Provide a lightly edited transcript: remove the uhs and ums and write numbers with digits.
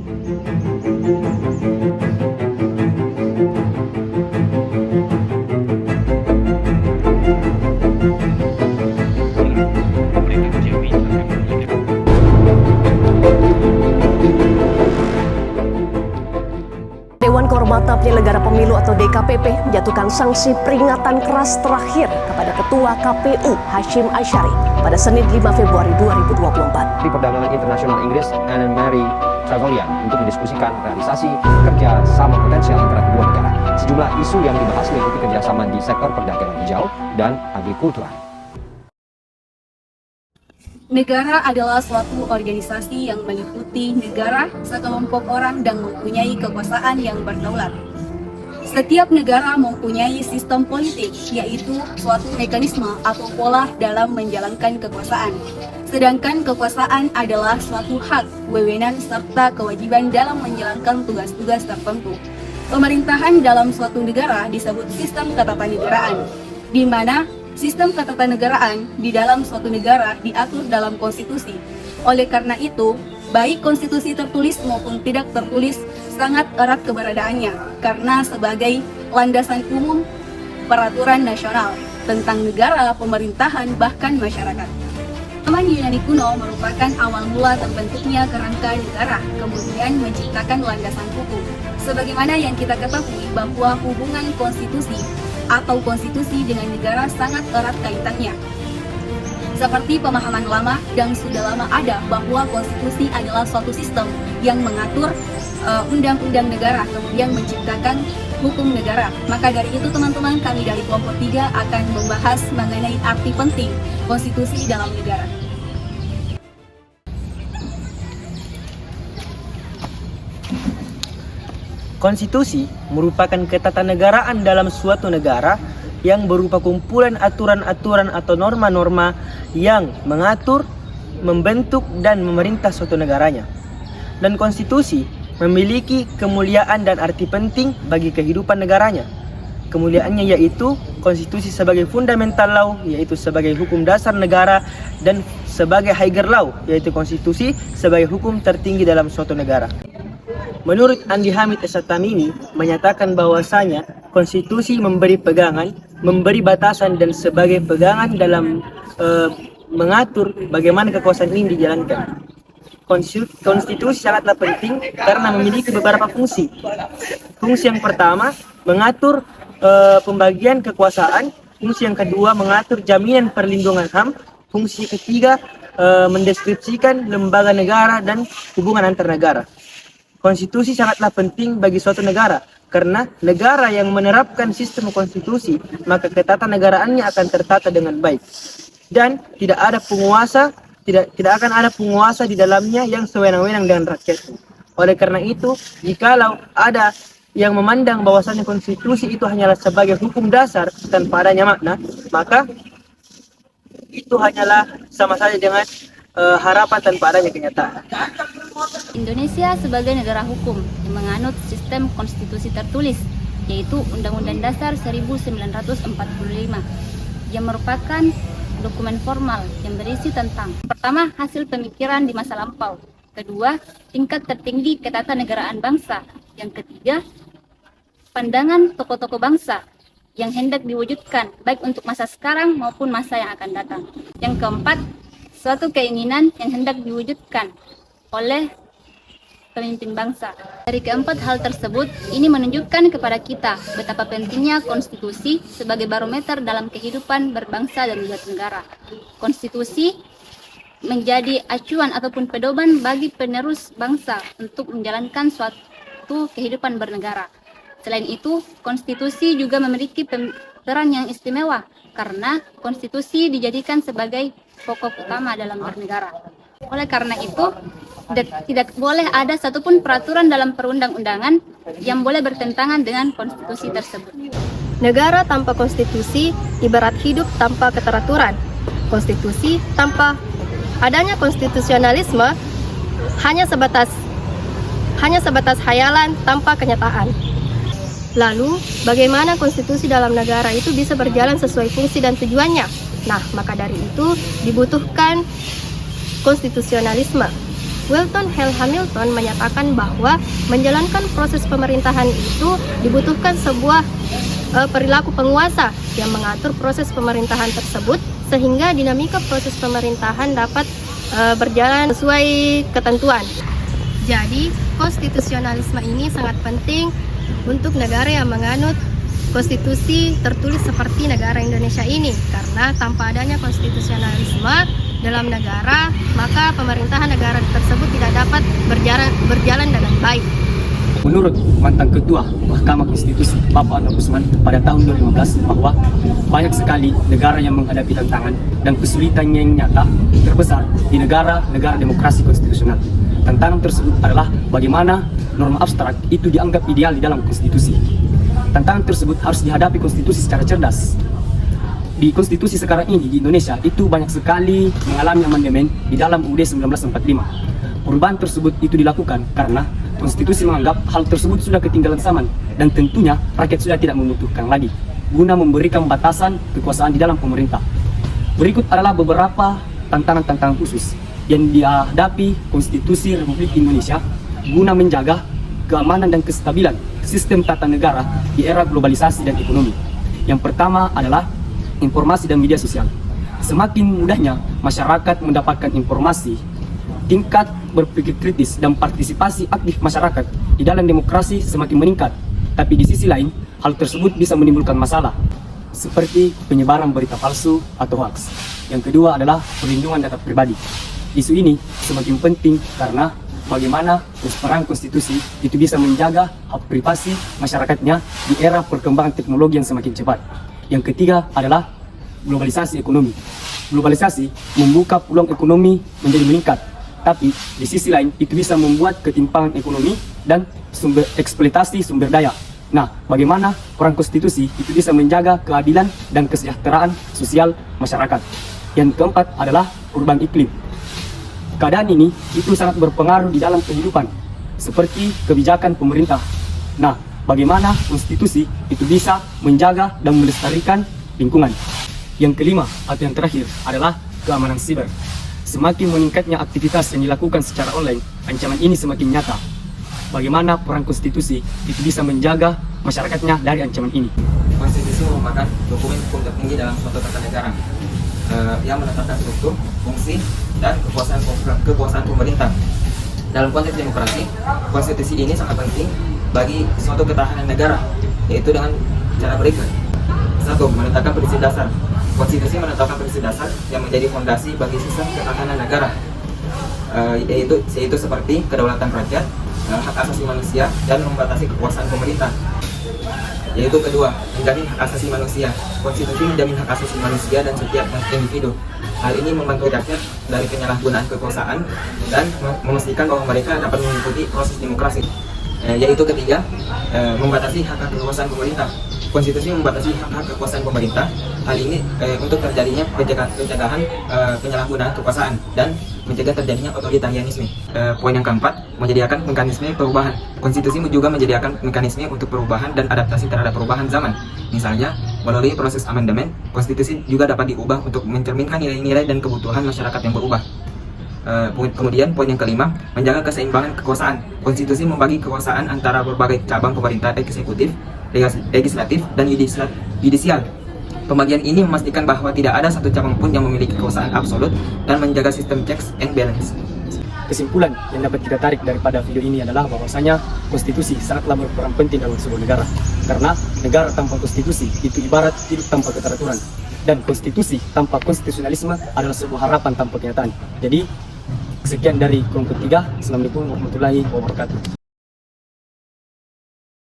Dewan Kehormatan Penyelenggara Pemilu atau DKPP menjatuhkan sanksi peringatan keras terakhir kepada Ketua KPU Hashim Asyari pada Senin 5 Februari 2024. Menteri Perdagangan Internasional Inggris Anne-Marie Trevelyan untuk mendiskusikan realisasi kerja sama potensial antara kedua negara. Sejumlah isu yang dibahas meliputi kerjasama di sektor perdagangan hijau dan agrikultural. Negara adalah suatu organisasi yang meliputi negara, sekelompok orang dan mempunyai kekuasaan yang berdaulat. Setiap negara mempunyai sistem politik, yaitu suatu mekanisme atau pola dalam menjalankan kekuasaan. Sedangkan kekuasaan adalah suatu hak, wewenang, serta kewajiban dalam menjalankan tugas-tugas tertentu. Pemerintahan dalam suatu negara disebut sistem ketatanegaraan, di mana sistem ketatanegaraan di dalam suatu negara diatur dalam konstitusi. Oleh karena itu, baik konstitusi tertulis maupun tidak tertulis sangat erat keberadaannya karena sebagai landasan umum peraturan nasional tentang negara, pemerintahan, bahkan masyarakat. Zaman Yunani kuno merupakan awal mula terbentuknya kerangka negara, kemudian menciptakan landasan hukum. Sebagaimana yang kita ketahui bahwa hubungan konstitusi atau konstitusi dengan negara sangat erat kaitannya. Seperti pemahaman lama dan sudah lama ada bahwa konstitusi adalah suatu sistem yang mengatur undang-undang negara, kemudian menciptakan hukum negara. Maka dari itu teman-teman, kami dari kelompok 3 akan membahas mengenai arti penting konstitusi dalam negara. Konstitusi merupakan ketatanegaraan dalam suatu negara yang berupa kumpulan aturan-aturan atau norma-norma yang mengatur, membentuk, dan memerintah suatu negaranya. Dan konstitusi memiliki kemuliaan dan arti penting bagi kehidupan negaranya. Kemuliaannya yaitu konstitusi sebagai fundamental law, yaitu sebagai hukum dasar negara, dan sebagai higher law, yaitu konstitusi sebagai hukum tertinggi dalam suatu negara. Menurut Andi Hamid Es-Tamimi menyatakan bahwasanya konstitusi memberi pegangan, memberi batasan dan sebagai pegangan dalam mengatur bagaimana kekuasaan ini dijalankan. Konstitusi sangatlah penting karena memiliki beberapa fungsi. Fungsi yang pertama mengatur pembagian kekuasaan, fungsi yang kedua mengatur jaminan perlindungan HAM, fungsi ketiga mendeskripsikan lembaga negara dan hubungan antar negara. Konstitusi sangatlah penting bagi suatu negara, karena negara yang menerapkan sistem konstitusi, maka ketatanegaraannya akan tertata dengan baik. Dan tidak ada penguasa, tidak akan ada penguasa di dalamnya yang sewenang-wenang dengan rakyatnya. Oleh karena itu, jikalau ada yang memandang bahwasannya konstitusi itu hanyalah sebagai hukum dasar tanpa adanya makna, maka itu hanyalah sama saja dengan harapan tanpa adanya kenyataan. Indonesia sebagai negara hukum yang menganut sistem konstitusi tertulis, yaitu Undang-Undang Dasar 1945, yang merupakan dokumen formal yang berisi tentang pertama, hasil pemikiran di masa lampau, kedua, tingkat tertinggi ketatanegaraan bangsa, yang ketiga, pandangan tokoh-tokoh bangsa yang hendak diwujudkan baik untuk masa sekarang maupun masa yang akan datang, yang keempat, suatu keinginan yang hendak diwujudkan oleh pemimpin bangsa. Dari keempat hal tersebut, ini menunjukkan kepada kita betapa pentingnya konstitusi sebagai barometer dalam kehidupan berbangsa dan bernegara. Konstitusi menjadi acuan ataupun pedoman bagi penerus bangsa untuk menjalankan suatu kehidupan bernegara. Selain itu, konstitusi juga memiliki peran yang istimewa karena konstitusi dijadikan sebagai pokok utama dalam bernegara. Oleh karena itu, tidak boleh ada satupun peraturan dalam perundang-undangan yang boleh bertentangan dengan konstitusi tersebut. Negara tanpa konstitusi ibarat hidup tanpa keteraturan. Konstitusi tanpa adanya konstitusionalisme hanya sebatas hayalan tanpa kenyataan. Lalu, bagaimana konstitusi dalam negara itu bisa berjalan sesuai fungsi dan tujuannya? Nah, maka dari itu dibutuhkan konstitusionalisme. Welton Hale Hamilton menyatakan bahwa menjalankan proses pemerintahan itu dibutuhkan sebuah perilaku penguasa yang mengatur proses pemerintahan tersebut sehingga dinamika proses pemerintahan dapat berjalan sesuai ketentuan. Jadi, konstitusionalisme ini sangat penting untuk negara yang menganut konstitusi tertulis seperti negara Indonesia ini, karena tanpa adanya konstitusionalisme dalam negara, maka pemerintahan negara tersebut tidak dapat berjalan dengan baik. Menurut mantan Ketua Mahkamah Konstitusi Bapak Anwar Usman pada tahun 2015 bahwa banyak sekali negara yang menghadapi tantangan dan kesulitan yang nyata terbesar di negara-negara demokrasi konstitusional. Tantangan tersebut adalah bagaimana norma abstrak itu dianggap ideal di dalam konstitusi. Tantangan tersebut harus dihadapi konstitusi secara cerdas. Di konstitusi sekarang ini di Indonesia itu banyak sekali mengalami amandemen di dalam UUD 1945. Perubahan tersebut itu dilakukan karena konstitusi menganggap hal tersebut sudah ketinggalan zaman dan tentunya rakyat sudah tidak membutuhkan lagi guna memberikan batasan kekuasaan di dalam pemerintah. Berikut adalah beberapa tantangan-tantangan khusus yang dihadapi konstitusi Republik Indonesia guna menjaga keamanan dan kestabilan sistem tata negara di era globalisasi dan ekonomi. Yang pertama adalah informasi dan media sosial. Semakin mudahnya masyarakat mendapatkan informasi, tingkat berpikir kritis dan partisipasi aktif masyarakat di dalam demokrasi semakin meningkat. Tapi di sisi lain, hal tersebut bisa menimbulkan masalah seperti penyebaran berita palsu atau hoax. Yang kedua adalah perlindungan data pribadi. Isu ini semakin penting karena bagaimana peran konstitusi itu bisa menjaga hak privasi masyarakatnya di era perkembangan teknologi yang semakin cepat. Yang ketiga adalah globalisasi ekonomi. Globalisasi membuka peluang ekonomi menjadi meningkat, tapi di sisi lain itu bisa membuat ketimpangan ekonomi dan eksploitasi sumber daya. Nah, bagaimana peran konstitusi itu bisa menjaga keadilan dan kesejahteraan sosial masyarakat. Yang keempat adalah perubahan iklim. Keadaan ini itu sangat berpengaruh di dalam kehidupan, seperti kebijakan pemerintah. Nah, bagaimana konstitusi itu bisa menjaga dan melestarikan lingkungan. Yang kelima atau yang terakhir adalah keamanan siber. Semakin meningkatnya aktivitas yang dilakukan secara online, ancaman ini semakin nyata. Bagaimana peran konstitusi itu bisa menjaga masyarakatnya dari ancaman ini. Konstitusi merupakan dokumen hukum tertinggi dalam suatu tata negara yang menetapkan struktur, fungsi, dan kekuasaan pemerintah. Dalam konteks demokrasi, konstitusi ini sangat penting bagi suatu ketahanan negara, yaitu dengan cara berikut. 1. Menetapkan prinsip dasar. Konstitusi menetapkan prinsip dasar yang menjadi fondasi bagi sistem ketahanan negara, yaitu seperti kedaulatan rakyat, hak asasi manusia, dan membatasi kekuasaan pemerintah. Yaitu kedua, menjamin hak asasi manusia. Konstitusi menjamin hak asasi manusia dan setiap individu. Hal ini membantu rakyat dari penyalahgunaan kekuasaan dan memastikan bahwa mereka dapat mengikuti proses demokrasi. Yaitu ketiga, membatasi hak kekuasaan pemerintah. Konstitusi membatasi hak kekuasaan pemerintah. Hal ini untuk terjadinya pencegahan penyalahgunaan kekuasaan dan mencegah terjadinya otoritarianisme. Poin yang keempat, menyediakan mekanisme perubahan. Konstitusi juga menyediakan mekanisme untuk perubahan dan adaptasi terhadap perubahan zaman. Misalnya, melalui proses amandemen, konstitusi juga dapat diubah untuk mencerminkan nilai-nilai dan kebutuhan masyarakat yang berubah. Kemudian poin yang kelima, menjaga keseimbangan kekuasaan. Konstitusi membagi kekuasaan antara berbagai cabang pemerintah eksekutif, legislatif, dan yudisial. Pembagian ini memastikan bahwa tidak ada satu cabang pun yang memiliki kekuasaan absolut dan menjaga sistem checks and balance. Kesimpulan yang dapat kita tarik daripada video ini adalah bahwasanya konstitusi sangatlah berperan penting dalam sebuah negara. Karena negara tanpa konstitusi itu ibarat hidup tanpa keteraturan. Dan konstitusi tanpa konstitusionalisme adalah sebuah harapan tanpa kenyataan. Jadi, sekian dari kelompok 3. Assalamualaikum warahmatullahi wabarakatuh.